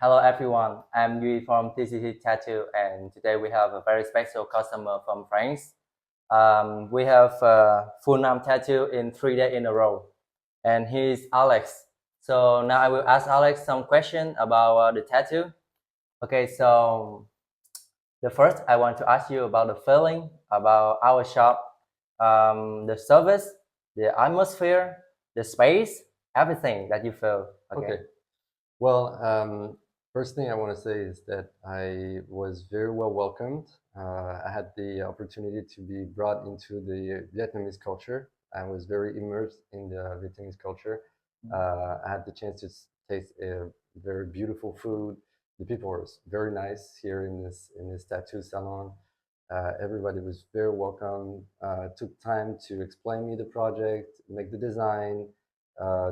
Hello everyone, I'm Yui from TGC Tattoo, and today we have a very special customer from France. We have full name tattoo in 3 days in a row, and he's Alex. So now I will ask Alex some question about the tattoo. Okay, so the first I want to ask you about the feeling about our shop, the service, the atmosphere, the space, everything that you feel. Okay. Well, first thing I want to say is that I was very well welcomed. I had the opportunity to be brought into the Vietnamese culture. I was very immersed in the Vietnamese culture. I had the chance to taste a very beautiful food. The people were very nice here in this tattoo salon. Everybody was very welcome. Took time to explain me the project, make the design.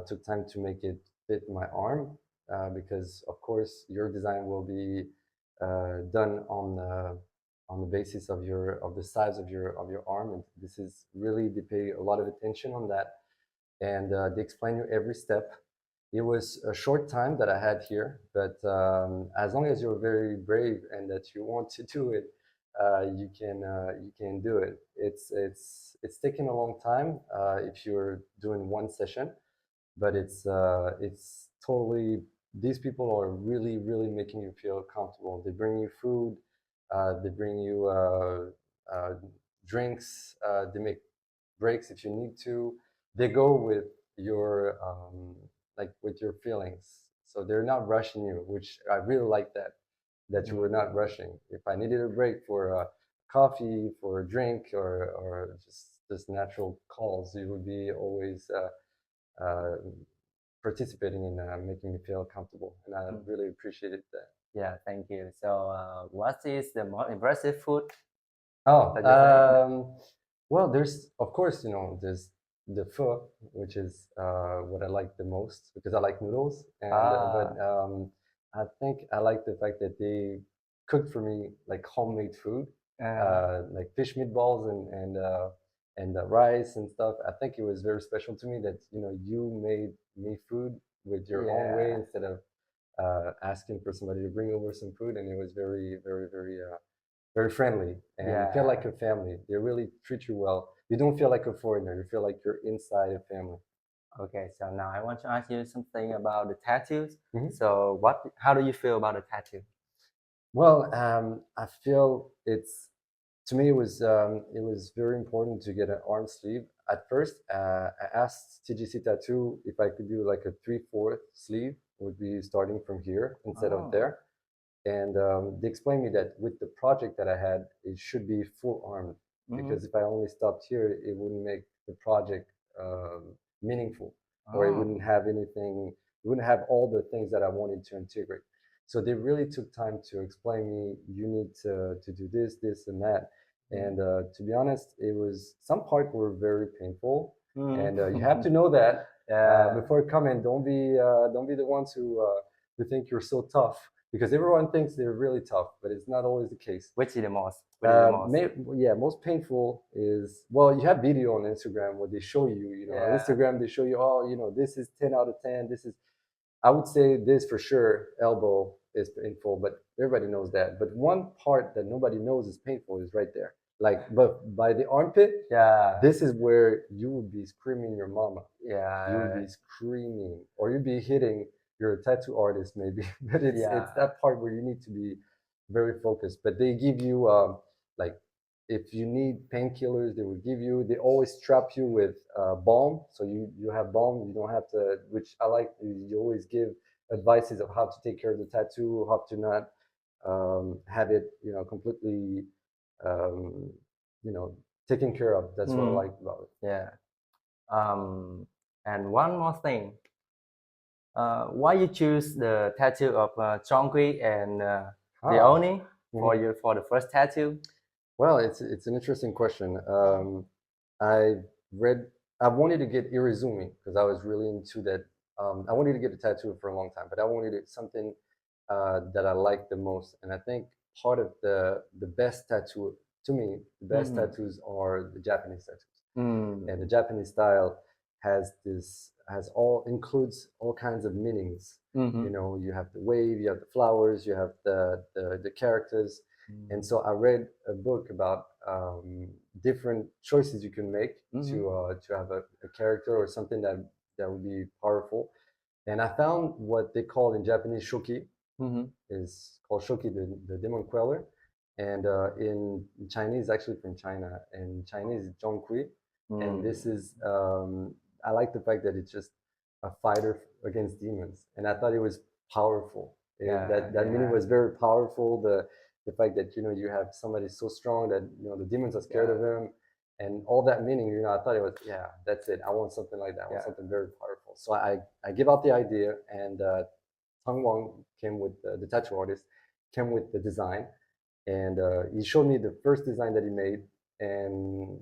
Took time to make it fit my arm because of course your design will be done on the basis of the size of your arm, and this is really they pay a lot of attention on that, and they explain you every step. It was a short time that I had here, but as long as you're very brave and that you want to do it, you can do it. It's taken a long time if you're doing one session, but it's totally, these people are really making you feel comfortable. They bring you food, they bring you drinks, they make breaks if you need to. They go with your like with your feelings, so they're not rushing you, which I really like that you were not rushing. If I needed a break for a coffee, for a drink, or just natural calls, you would be always uh, participating in making me feel comfortable, and I really appreciated that. Yeah, thank you. So, what is the most impressive food Oh, that you think? well, there's of course there's the pho, which is what I like the most because I like noodles, and but Ah, I think I like the fact that they cooked for me like homemade food, like fish meatballs and rice and stuff. I think it was very special to me that you made me food with your own way yeah, instead of asking for somebody to bring over some food, and it was very friendly, and you feel yeah. like a family. They really treat you well. You don't feel like a foreigner. You feel like you're inside a family. Okay, so now I want to ask you something about the tattoos. Mhm. So, how do you feel about the tattoo? Well, I feel it's to me it was very important to get an arm sleeve. At first, I asked TGC Tattoo if I could do like a 3/4 sleeve, would be starting from here instead of Oh, there. And they explained me that with the project that I had, it should be full armed mm-hmm. because if I only stopped here, it wouldn't make the project meaningful, or it wouldn't Oh, have anything, it wouldn't have all the things that I wanted to integrate. So they really took time to explain me, you need to do this, and that. And to be honest, it was some parts were very painful, and you have mm-hmm. to know that Yeah. before coming. Don't be the ones who think you're so tough because everyone thinks they're really tough, but it's not always the case. Which is the most? Which is the most? Yeah, most painful is, well, you have video on Instagram where they show you, on Yeah. Instagram they show you, oh, this is 10 out of 10. This is, I would say this for sure, elbow is painful, but everybody knows that. But one part that nobody knows is painful is right there. Like, but by the armpit, Yeah. this is where you would be screaming your mama. You would Yeah. be screaming, or you'd be hitting. You're a tattoo artist, maybe, but it's Yeah. that part where you need to be very focused. But they give you like if you need painkillers, they will give you. They always trap you with balm, so you have balm. You don't have to. Which I like. You always give advices of how to take care of the tattoo, how to not have it, completely, um, you know, taken care of. That's what I Mm, like about it. yeah. Um, and one more thing. Why you choose the tattoo of Chongqui and Ah, Leone for mhm. your for the first tattoo? Well, it's an interesting question. I read. I wanted to get Irizumi because I was really into that. I wanted to get a tattoo for a long time, but I wanted it something that I liked the most. And I think part of the best tattoo to me, the best Mm-hmm. tattoos are the Japanese tattoos. And the Mm. Japanese style has all includes all kinds of meanings. Mm-hmm. You know, you have the wave, you have the flowers, you have the characters. And so I read a book about different choices you can make Mm-hmm. to have a character or something that would be powerful. And I found what they call in Japanese shoki, Mm-hmm. is called shoki, the demon queller. And in Chinese, actually from China, and Chinese is zhongkui. And this is, I like the fact that it's just a fighter against demons. And I thought it was powerful. Yeah, That meaning yeah, was very powerful. The fact that, you know, you have somebody so strong that, you know, the demons are scared of yeah, him, and all that meaning, you know, I thought it was, yeah, that's it. I want something like that. I want yeah. something very powerful. So I give out the idea, and Tang Wang came with the tattoo artist, came with the design, and he showed me the first design that he made, and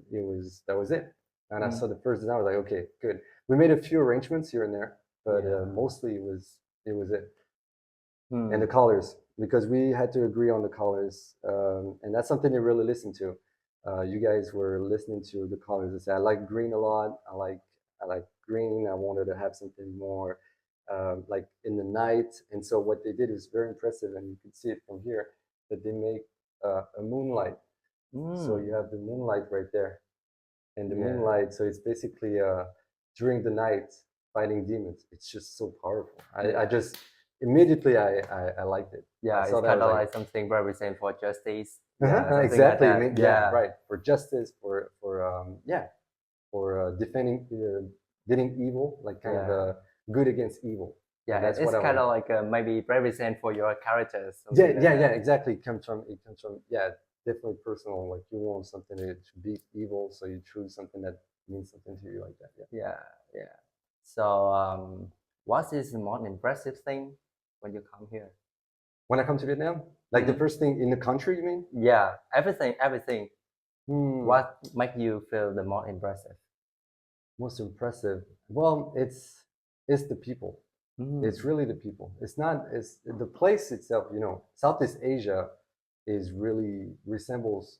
that was it. And I Mm. saw the first design, I was like, okay, good. We made a few arrangements here and there, but Yeah. mostly it was it. And the Mm. colors, because we had to agree on the colors, and that's something they really listened to. You guys were listening to the colors. They said, I like green a lot. I like green. I wanted to have something more like in the night. And so what they did is very impressive, and you can see it from here that they make a moonlight. So Mm. you have the moonlight right there, and the Yeah. moonlight. So it's basically during the night fighting demons. It's just so powerful. I Yeah. just immediately I liked it. I Yeah, saw it's that, I kind was of like, like something represent for justice. Yeah, something like exactly. I that. mean, yeah, Yeah. right. For justice, for yeah, for defending, getting evil, like kind of Yeah. good against evil. Yeah, And and that's what it's I kind want. of like maybe represent for your characters, Yeah, something like yeah, yeah. that. Exactly. It comes from, yeah, definitely personal. Like you want something to beat evil, so you choose something that means something to you like that. Yeah. Yeah, yeah. So, what is the most impressive thing when you come here? When I come to Vietnam, like the Mm-hmm. first thing in the country, you mean? Yeah, everything, everything. Hmm, What make you feel the most impressive? most impressive. Well, it's the people. It's Mm. really the people. It's not. It's the place itself. You know, Southeast Asia is really resembles.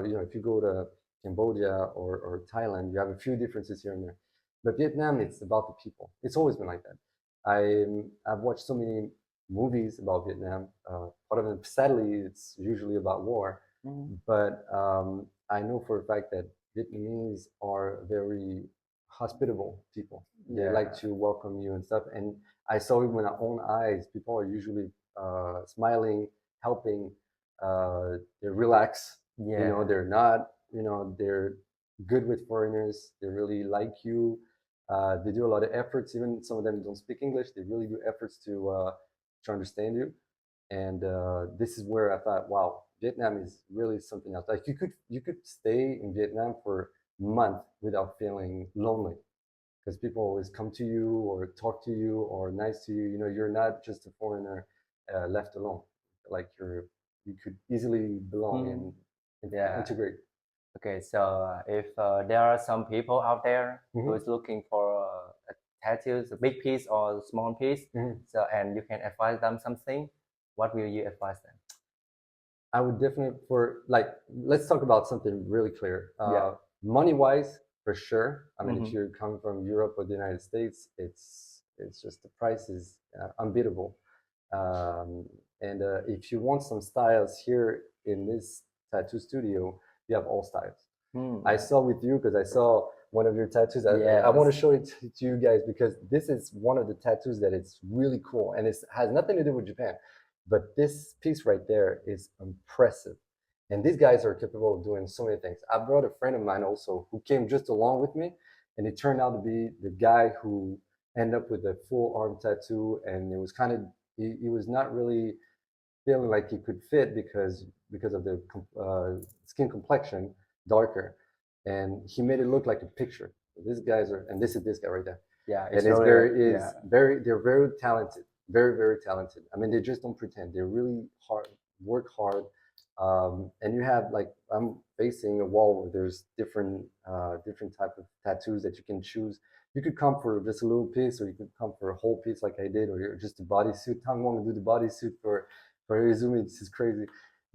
You know, if you go to Cambodia or Thailand, you have a few differences here and there. But Vietnam, it's about the people. It's always been like that. I've watched so many movies about Vietnam. Part of them, sadly, it's usually about war. Mm. But I know for a fact that Vietnamese are very hospitable people. They like Yeah, to welcome you and stuff. And I saw it with my own eyes. People are usually smiling, helping. They're relaxed. You know, yeah, they're not. You know, they're good with foreigners. They really like you. They do a lot of efforts. Even some of them don't speak English. They really do efforts to understand you. And this is where I thought, wow, Vietnam is really something else. Like you could stay in Vietnam for a month without feeling lonely, because people always come to you or talk to you or nice to you. You know, you're not just a foreigner left alone. Like you could easily belong mm. and Yeah. integrate. Okay, so if there are some people out there who Hmm. is looking for a tattoos, a big piece or a small piece, Hmm. so and you can advise them something, what will you advise them? I would definitely, for like, let's talk about something really clear. Yeah. Money wise, for sure. I mean, if Mm-hmm. you're coming from Europe or the United States, it's just the price is unbeatable. Um, and if you want some styles here in this tattoo studio, you have all styles. I Mm. saw with you because I saw one of your tattoos. I want to Yes. show it to you guys because this is one of the tattoos that it's really cool, and it has nothing to do with Japan. But this piece right there is impressive, and these guys are capable of doing so many things. I brought a friend of mine also who came just along with me, and it turned out to be the guy who ended up with a full arm tattoo, and it was kind of he was not really feeling like he could fit because of the skin complexion darker, and he made it look like a picture. These guys are, and this is this guy right there, Yeah, it's and it's really very yeah. is very they're very talented, very talented. I mean, they just don't pretend. They really hard work hard, and you have like I'm facing a wall where there's different type of tattoos that you can choose. You could come for just a little piece, or you could come for a whole piece like I did, or just a bodysuit. Tang Wong do the bodysuit for Izumi. This is crazy.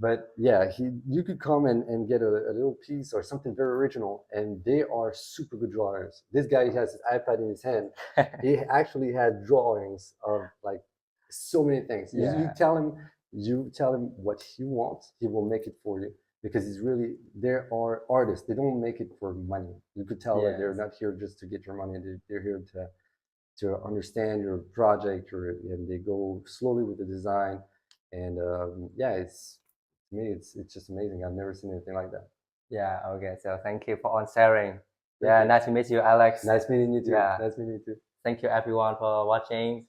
But yeah, you could come and get a little piece or something very original, and they are super good drawers. This guy has his iPad in his hand. He actually had drawings of like so many things. Yeah. You tell him what he wants, he will make it for you because he's really there are artists. They don't make it for money. You could tell that they're Yes. not here just to get your money. They're here to understand your project, or and they go slowly with the design. And yeah, it's to me, it's just amazing. I've never seen anything like that. Yeah. Okay. So thank you for on sharing. Thank Yeah. you. Nice to meet you, Alex. Nice meeting you too. Yeah. Nice meeting you too. Thank you everyone for watching.